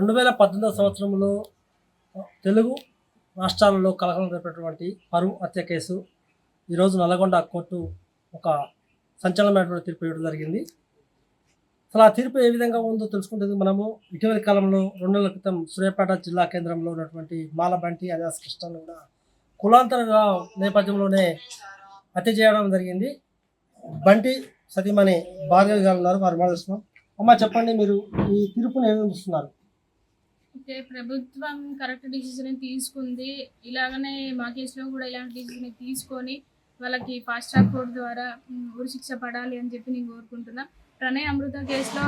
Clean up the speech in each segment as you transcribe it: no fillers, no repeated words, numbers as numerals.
2018 సంవత్సరంలో తెలుగు రాష్ట్రాలలో కలకలం రేపినటువంటి పరువు హత్య కేసు ఈరోజు నల్లగొండ కోర్టు ఒక సంచలనమైనటువంటి తీర్పు ఇవ్వడం జరిగింది. అసలు ఆ తీర్పు ఏ విధంగా ఉందో తెలుసుకుంటే మనము ఇటీవలి కాలంలో 2 నెలల క్రితం సూర్యాపేట జిల్లా కేంద్రంలో ఉన్నటువంటి మాలబంటి అలియాస్ కృష్ణను కూడా కులాంతర నేపథ్యంలోనే హత్య చేయడం జరిగింది. బంటి సతీమణి భార్గవి గారు ఉన్నారు, వారు మాట్లాడుతున్నాం. అమ్మ చెప్పండి, మీరు ఈ తీర్పుని ఏమేమి చూస్తున్నారు? ఓకే, ప్రభుత్వం కరెక్ట్ డిసిజన్ తీసుకుంది. ఇలాగనే మా కేసులో కూడా ఇలాంటి డిసిజన్ తీసుకొని వాళ్ళకి ఫాస్ట్ ట్రాక్ కోర్టు ద్వారా ఉరిశిక్ష పడాలి అని చెప్పి నేను కోరుకుంటున్నా. ప్రణయ్ అమృత కేసులో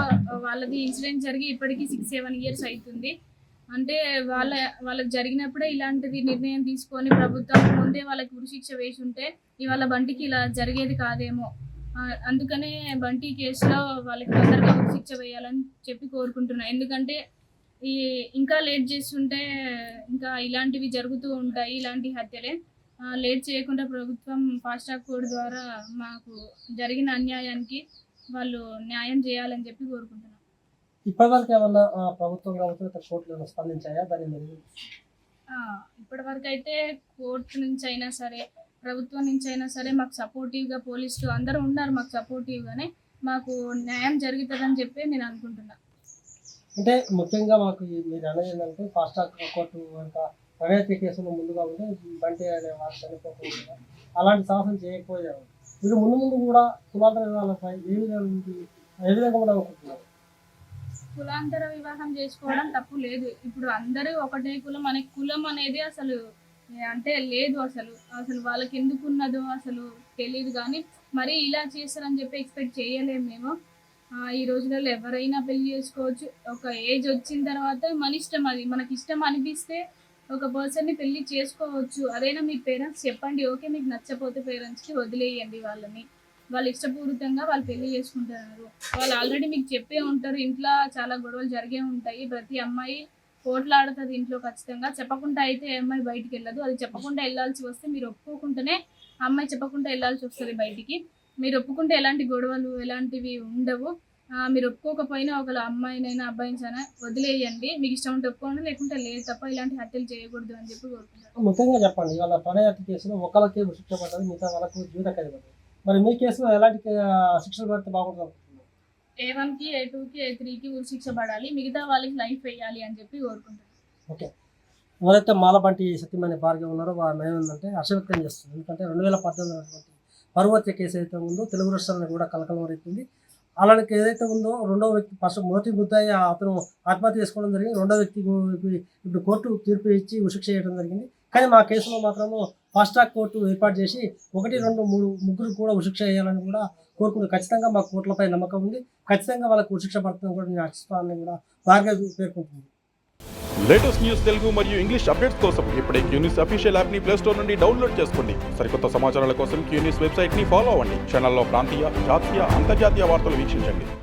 వాళ్ళది ఇన్సిడెంట్ జరిగి ఇప్పటికీ 6-7 ఇయర్స్ అవుతుంది. అంటే వాళ్ళకి జరిగినప్పుడే ఇలాంటిది నిర్ణయం తీసుకొని ప్రభుత్వం ముందే వాళ్ళకి ఉరిశిక్ష వేసి ఉంటే ఇవాళ బంటికి ఇలా జరిగేది కాదేమో. అందుకనే బంటి కేసులో వాళ్ళకి తొందరగా ఉరిశిక్ష వేయాలని చెప్పి కోరుకుంటున్నాను. ఎందుకంటే ఇంకా లేట్ చేస్తుంటే ఇంకా ఇలాంటివి జరుగుతూ ఉంటాయి. ఇలాంటి హత్యలే లేట్ చేయకుండా ప్రభుత్వం ఫాస్ట్ ట్రాక్ కోర్టు ద్వారా మాకు జరిగిన అన్యాయానికి వాళ్ళు న్యాయం చేయాలని చెప్పి కోరుకుంటున్నాను. ఇప్పటివరకు ఏమన్నా ప్రభుత్వం కావచ్చు కోర్టులో స్పందించాయా దాని మీద? ఇప్పటివరకు అయితే కోర్టు నుంచి అయినా సరే ప్రభుత్వం నుంచి అయినా సరే మాకు సపోర్టివ్గా పోలీసులు అందరూ ఉన్నారు. మాకు సపోర్టివ్గానే మాకు న్యాయం జరుగుతుందని చెప్పి నేను అనుకుంటున్నాను. అంటే ముఖ్యంగా మాకు మీరు అనేది ఏంటంటే ఫాస్ట్ ట్రాక్ కోర్టు అంత ప్రణయతి కేసులో ముందుగా ఉంటే బంటి అనే వారు చనిపోకుండా అలాంటి సాహసం చేయకపోయారు. మీరు ముందు కూడా కులాంతర వివాహాలపై ఏ విధంగా కూడా అనుకుంటున్నారు? కులాంతర వివాహం చేసుకోవడం తప్పు లేదు. ఇప్పుడు అందరూ ఒకటే కులం అనే కులం అనేది అసలు అంటే లేదు. అసలు వాళ్ళకి ఎందుకు ఉన్నదో అసలు తెలియదు. కానీ మరి ఇలా చేస్తారని చెప్పి ఎక్స్పెక్ట్ చేయలేము మేము. ఈ రోజులలో ఎవరైనా పెళ్లి చేసుకోవచ్చు. ఒక ఏజ్ వచ్చిన తర్వాత మన ఇష్టం, అది మనకి ఇష్టం అనిపిస్తే ఒక పర్సన్ని పెళ్లి చేసుకోవచ్చు. అదైనా మీ పేరెంట్స్ చెప్పండి. ఓకే, మీకు నచ్చపోతే పేరెంట్స్కి వదిలేయండి. వాళ్ళు ఇష్టపూర్వకంగా వాళ్ళు పెళ్లి చేసుకుంటున్నారు. వాళ్ళు ఆల్రెడీ మీకు చెప్పే ఉంటారు. ఇంట్లో చాలా గొడవలు జరిగే ఉంటాయి. ప్రతి అమ్మాయి పోట్లాడుతుంది ఇంట్లో ఖచ్చితంగా. చెప్పకుండా అయితే అమ్మాయి బయటికి వెళ్ళదు. అది చెప్పకుండా వెళ్ళాల్సి వస్తే మీరు ఒప్పుకోకుండానే అమ్మాయి చెప్పకుండా వెళ్ళాల్సి వస్తుంది బయటికి. మీరు ఒప్పుకుంటే ఎలాంటి గొడవలు ఎలాంటివి ఉండవు. మీరు ఒప్పుకోకపోయినా ఒకళ్ళ అమ్మాయినైనా అబ్బాయినైనా వదిలేయండి. మీకు ఇష్టం ఉంటే ఒప్పుకోండి, లేకుంటే లేదు. తప్ప ఇలాంటి హత్యలు చేయకూడదు అని చెప్పి కోరుకుంటారు. ముఖ్యంగా చెప్పండి, వాళ్ళ ప్రణయ హత్య కేసులో ఒకళ్ళకే శిక్ష పడ్డది, మిగతా వాళ్ళకు జీవిత ఖైదు పడ్డది. మరి మీ కేసులో ఎలాంటి శిక్షలు పడితే బాగుంటుంది? A1కి A2కి A3కి ఉరిశిక్ష పడాలి, మిగతా వాళ్ళకి లైఫ్ వేయాలి అని చెప్పి కోరుకుంటారు. ఓకే, ఎవరైతే మాలబంటి సత్యమణి భార్గవి ఉన్నారో వారు ఏమైందంటే హర్ష వ్యక్తం చేస్తుంది. ఎందుకంటే 2018 పరువు హత్య కేసు ఏదైతే ఉందో తెలుగు రాష్ట్రాలను కూడా కలకలం రేపింది. అలాంటి ఏదైతే ఉందో రెండో వ్యక్తి మొదటి ముద్దాయి అతను ఆత్మహత్య చేసుకోవడం జరిగింది. రెండో వ్యక్తికి ఇప్పుడు కోర్టు తీర్పు ఇచ్చి ఉరిశిక్ష చేయడం జరిగింది. కానీ మా కేసులో మాత్రము ఫాస్ట్ ట్రాక్ కోర్టు ఏర్పాటు చేసి 1, 2, 3 ముగ్గురు కూడా ఉరిశిక్ష చేయాలని కూడా కోరుకుంటూ ఖచ్చితంగా మా కోర్టులపై నమ్మకం ఉంది. ఖచ్చితంగా వాళ్ళకు ఉరిశిక్ష పడుతుందని కూడా నేను ఆశిస్తానని కూడా భార్గవి పేర్కొంటుంది. లేటెస్ట్ న్యూస్ తెలుగు మరియు ఇంగ్లీష్ అప్డేట్స్ కోసం ఇప్పుడే క్యూన్యూస్ అఫీషియల్ యాప్ని ప్లే స్టోర్ నుండి డౌన్లోడ్ చేసుకోండి. సరికొత్త సమాచారాల కోసం క్యూన్యూస్ వెబ్సైట్ని ఫాలో అవ్వండి. ఛానల్లో ప్రాంతీయ, జాతీయ, అంతర్జాతీయ వార్తలు వీక్షించండి.